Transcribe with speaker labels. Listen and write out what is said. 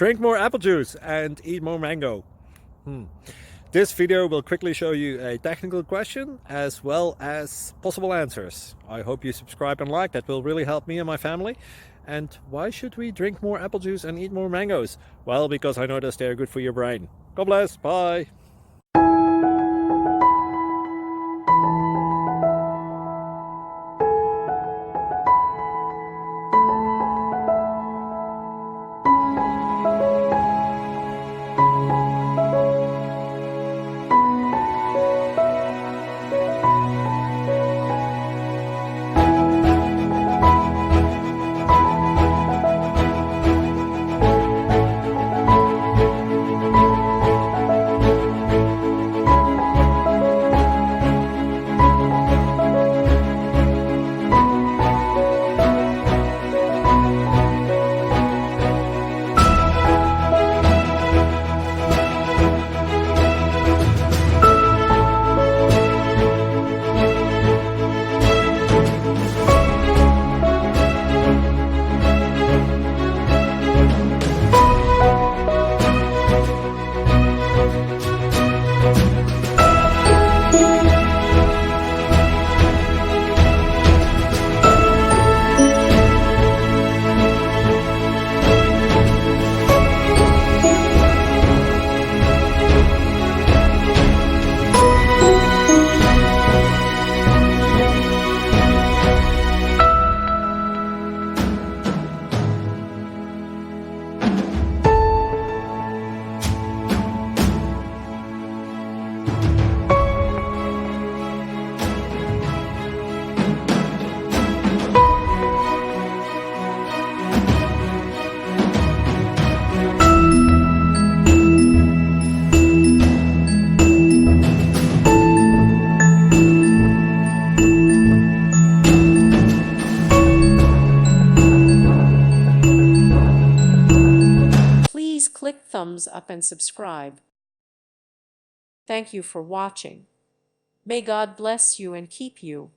Speaker 1: Drink more apple juice and eat more mango. This video will quickly show you a technical question as well as possible answers. I hope you subscribe and like, that will really help me and my family. And why should we drink more apple juice and eat more mangoes? Well, because I noticed they're good for your brain. God bless, bye!
Speaker 2: Please click thumbs up and subscribe. Thank you for watching. May God bless you and keep you.